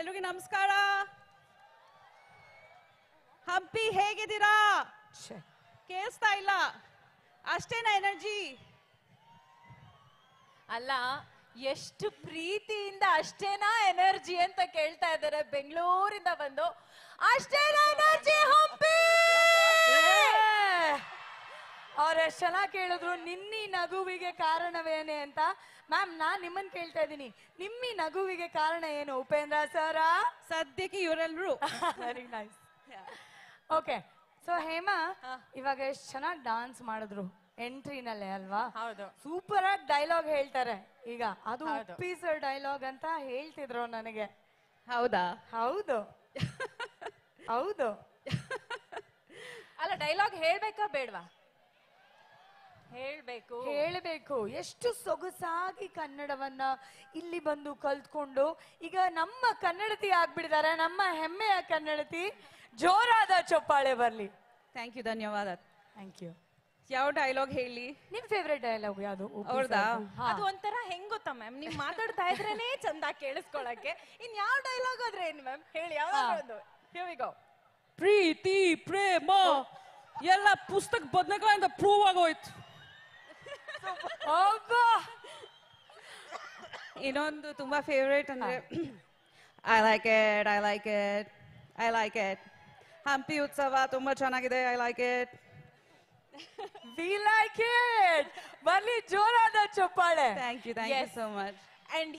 ಎಲ್ರಿಗೂ ನಮಸ್ಕಾರ. ಹಂಪಿ ಹೇಗಿದ್ದೀರಾ? ಕೇಳಿಸ್ತಾ ಇಲ್ಲ, ಅಷ್ಟೇನಾ ಎನರ್ಜಿ? ಅಲ್ಲ, ಎಷ್ಟು ಪ್ರೀತಿಯಿಂದ ಅಷ್ಟೇನಾ ಎನರ್ಜಿ ಅಂತ ಕೇಳ್ತಾ ಇದ್ದಾರೆ ಬೆಂಗಳೂರಿಂದ ಬಂದು. ಅಷ್ಟೇನಾ ಎನರ್ಜಿ ಹಂಪಿ? ಅವ್ರ ಎಷ್ಟ್ ಚೆನ್ನಾಗಿ ಕೇಳಿದ್ರು ನಿನ್ನಿ ನಗುವಿಗೆ ಕಾರಣವೇನೆ ಅಂತ. ಮ್ಯಾಮ್, ನಾನ್ ನಿಮ್ಮನ್ ಕೇಳ್ತಾ ಇದ್ದೀನಿ, ನಿಮ್ಮಿ ನಗುವಿಗೆ ಕಾರಣ ಏನು? ಉಪೇಂದ್ರ ಸರ? ಸದ್ಯಕ್ಕೆ ಇವರೆಲ್ಲರೂ. Very nice. Okay, so Hema ಇವಾಗ ಎಷ್ಟ್ ಚೆನ್ನಾಗಿ ಡಾನ್ಸ್ ಮಾಡಿದ್ರು ಎಂಟ್ರಿನಲ್ಲೇ ಅಲ್ವಾ? ಹೌದು. ಸೂಪರ್ ಆಗಿ ಡೈಲಾಗ್ ಹೇಳ್ತಾರೆ. ಈಗ ಅದು ಉಪ್ಪಿ ಸರ್ ಡೈಲಾಗ್ ಅಂತ ಹೇಳ್ತಿದ್ರು ನನಗೆ. ಹೌದಾ? ಹೌದು ಹೌದು. ಅಲ್ಲ, ಡೈಲಾಗ್ ಹೇಳ್ಬೇಕಾ ಬೇಡ್ವಾ? ಹೇಳ್ಬೇಕು. ಹೇಳಬೇಕು. ಎಷ್ಟು ಸೊಗಸಾಗಿ ಕನ್ನಡವನ್ನ ಇಲ್ಲಿ ಬಂದು ಕಲ್ತ್ಕೊಂಡು ಈಗ ನಮ್ಮ ಕನ್ನಡತಿ ಆಗ್ಬಿಟ್ಟಿದ್ದಾರೆ, ನಮ್ಮ ಹೆಮ್ಮೆಯ ಕನ್ನಡತಿ. ಜೋರಾದ ಚಪ್ಪಾಳೆ ಬರ್ಲಿ. ಥ್ಯಾಂಕ್ ಯು, ಧನ್ಯವಾದ. Thank you. ಯಾವ ಡೈಲಾಗ್ ಹೇಳಿ? ನಿಮ್ ಫೇವ್ರೆಟ್ ಡೈಲಾಗ್ ಯಾವುದು? ಅವ್ರದಾ? ಅದು ಒಂಥರ ಹೆಂಗ್ ಗೊತ್ತಾ ಮ್ಯಾಮ್, ನೀವ್ ಮಾತಾಡ್ತಾ ಇದ್ರೇನೆ ಚಂದ ಕೇಳಿಸ್ಕೊಳಕ್ಕೆ. ಇನ್ ಯಾವ ಡೈಲಾಗ್ ಆದ್ರೆ ಏನ್ ಮ್ಯಾಮ್ ಹೇಳಿ, ಯಾವ್ದಾದ್ರು Here we go. ಪ್ರೀತಿ ಪ್ರೇಮ ಎಲ್ಲ ಪುಸ್ತಕ ಬದನೆಕಾಯಿಂದ ಪ್ರೂವ್ ಆಗೋಯ್ತು. ಇನ್ನೊಂದು ತುಂಬಾ ಫೇವ್ರೇಟ್ ಅಂದ್ರೆ I like it, I like it, I like it. Hampi ಉತ್ಸವ ತುಂಬಾ ಚೆನ್ನಾಗಿದೆ, I like it. We like it. ಬರ್ಲಿ ಜೋರಾದ ಚಪ್ಪಾಳೆ. Thank you so much. And